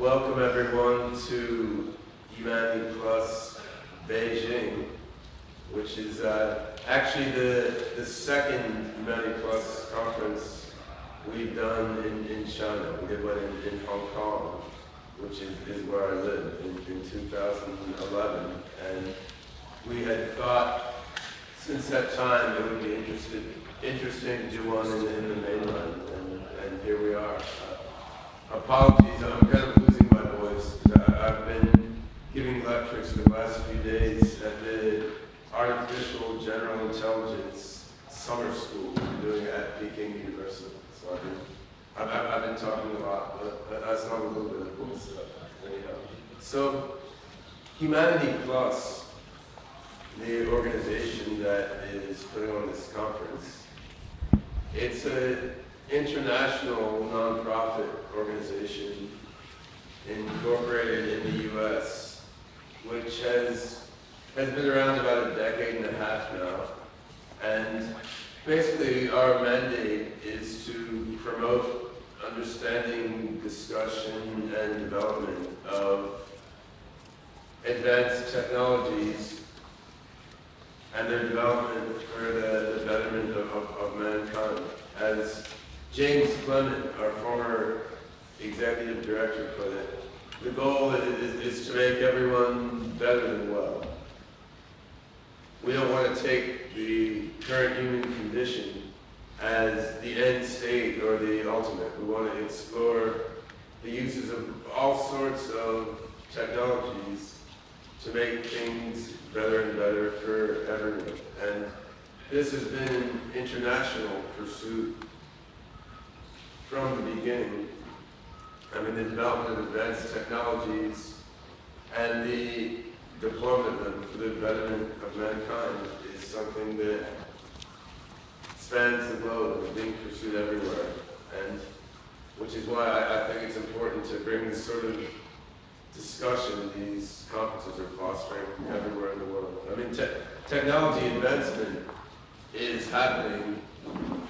welcome everyone to Humanity Plus Beijing, which is actually the second Humanity Plus conference we've done in China. We did one in Hong Kong, which is where I live, in 2011. And we had thought since that time it would be interesting to do one in the mainland, and here we are. Apologies, I'm kind of losing my voice. I've been giving lectures for the last few days at the Artificial General Intelligence Summer School we're doing at Beijing University. So I've been talking a lot, but that's not a little bit of cool stuff. Anyhow. So Humanity Plus, the organization that is putting on this conference, it's an international nonprofit organization incorporated in the U.S., which has been around about a decade and a half now. And basically our mandate is to promote understanding, discussion, and development of advanced technologies and their development for the betterment of mankind. As James Clement, our former executive director, put it, the goal is to make everyone better than well. We don't want to take the current human condition as the end state or the ultimate. We want to explore the uses of all sorts of technologies to make things better and better for everyone. And this has been an international pursuit from the beginning. I mean, the development of advanced technologies and the deployment of them for the betterment of mankind is something that spans the globe and is being pursued everywhere. And which is why I think it's important to bring this sort of discussion these conferences are fostering everywhere in the world. I mean, technology advancement is happening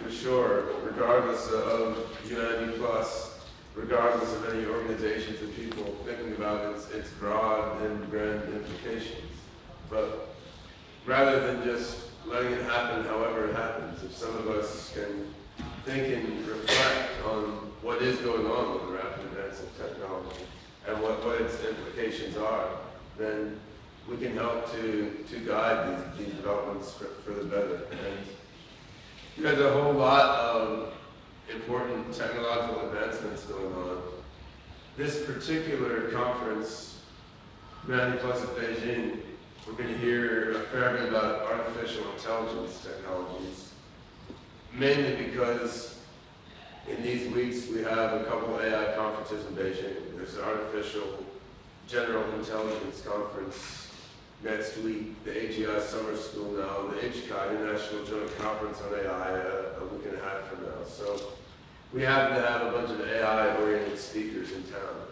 for sure, regardless of Humanity Plus, regardless of any organizations and people thinking about its broad and grand implications. But rather than just letting it happen however it happens, if some of us can think and reflect on what is going on with the rapid advance of technology and what its implications are, then we can help to guide these developments for the better. And there's a whole lot of important technological advancements going on. This particular conference, Humanity Plus at Beijing, we're going to hear a fair bit about artificial intelligence technologies, mainly because in these weeks we have a couple AI conferences in Beijing. There's an Artificial General Intelligence Conference next week, the AGI Summer School now, the HCI, International Joint Conference on AI, a week and a half from now. So we happen to have a bunch of AI-oriented speakers in town.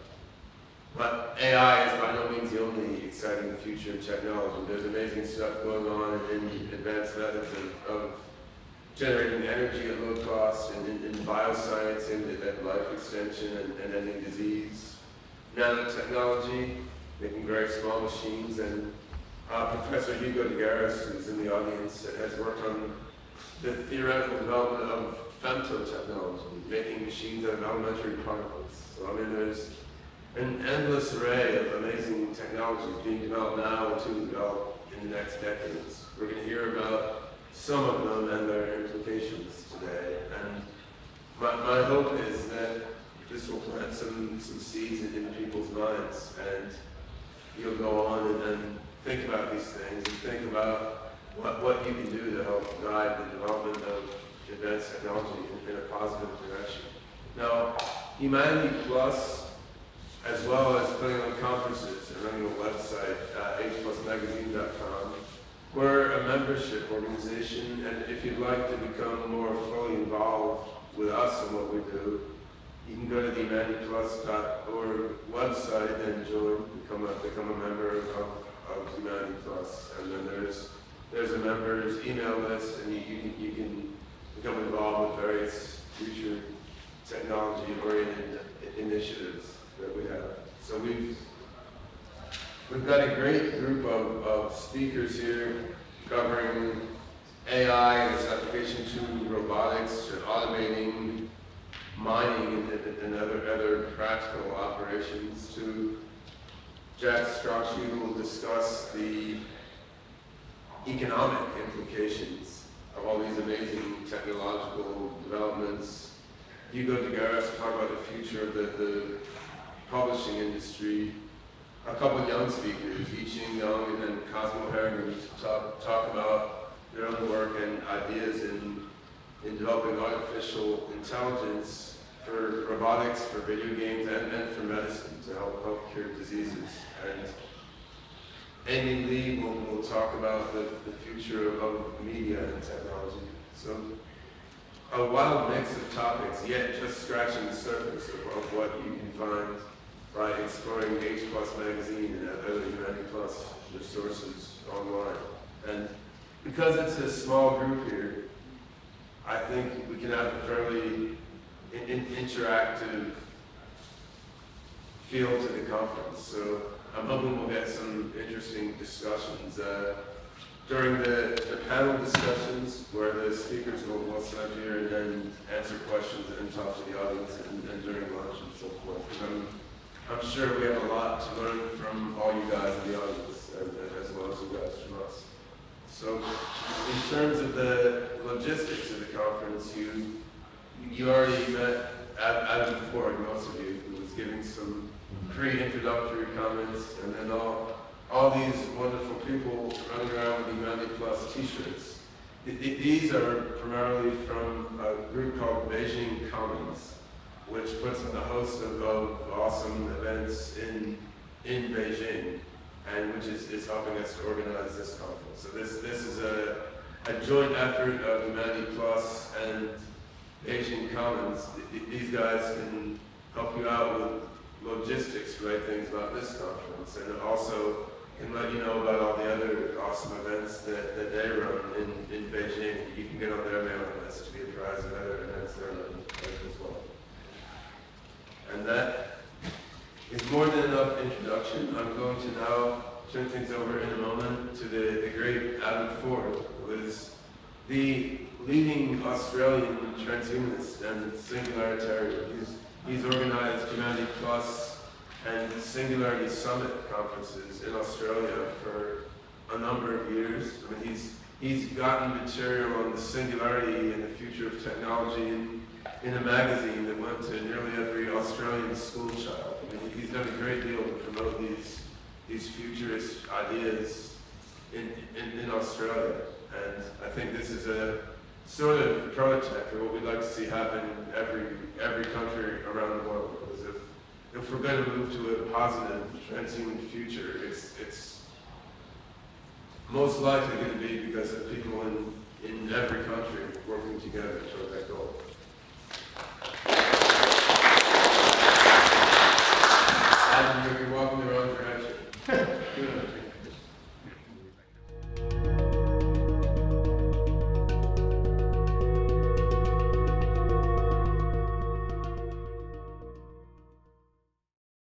But AI is by no means the only exciting future technology. There's amazing stuff going on in advanced methods of generating energy at low cost, and in bioscience, and life extension, and ending disease. Nanotechnology, making very small machines, and Professor Hugo de Garis, who's in the audience, has worked on the theoretical development of femtotechnology, making machines out of elementary particles. So I mean, there's an endless array of amazing technologies being developed now and to be developed in the next decades. We're going to hear about some of them and their implications today. And my hope is that this will plant some seeds in people's minds, and you'll go on and think about these things and think about what you can do to help guide the development of advanced technology in a positive direction. Now, Humanity Plus, as well as putting on conferences and running a website, hplusmagazine.com, we're a membership organization, and if you'd like to become more fully involved with us and what we do, you can go to the humanityplus.org website and become a member of Humanity Plus. And then there's a members email list, and you can become involved with various future technology-oriented initiatives that we have. So we've got a great group of speakers here covering AI and its application to robotics, to automating mining and other practical operations. To Jack Strachey will discuss the economic implications of all these amazing technological developments. Hugo de Goertzel talk about the future of the publishing industry. A couple of young speakers, Yi-Ching Young and then Cosmo Harrigan, talk about their own work and ideas in developing artificial intelligence for robotics, for video games, and for medicine to help cure diseases. And Amy Lee will talk about the future of media and technology. So a wild mix of topics, yet just scratching the surface of what you can find by exploring H+ magazine and other Humanity+ resources online. And because it's a small group here, I think we can have a fairly interactive feel to the conference. So I'm hoping we'll get some interesting discussions. During the panel discussions, where the speakers will stand here and then answer questions and talk to the audience and during lunch and so forth. I'm sure we have a lot to learn from all you guys in the audience, as well as you guys from us. So, in terms of the logistics of the conference, you already met Adam Ford, most of you, who was giving some pre-introductory comments, and then all these wonderful people running around with Humanity+ t-shirts. These are primarily from a group called Beijing Commons, which puts on a host of awesome events in Beijing, and which is helping us to organize this conference. So this is a joint effort of Humanity+ and Beijing Commons. These guys can help you out with logistics, right, things about this conference, and also can let you know about all the other awesome events that they run in Beijing. You can get on their mailing list to be apprised of other events they're running as well. And that is more than enough introduction. I'm going to now turn things over in a moment to the great Adam Ford, who is the leading Australian transhumanist and singularitarian. He's organized Humanity+ and Singularity Summit conferences in Australia for a number of years. I mean, he's gotten material on the singularity and the future of technology in a magazine that went to nearly every Australian school child. I mean, he's done a great deal to promote these futurist ideas in Australia. And I think this is a sort of prototype for what we'd like to see happen in every country around the world. Because if we're going to move to a positive transhuman future, it's most likely going to be because of people in every country working together toward that goal.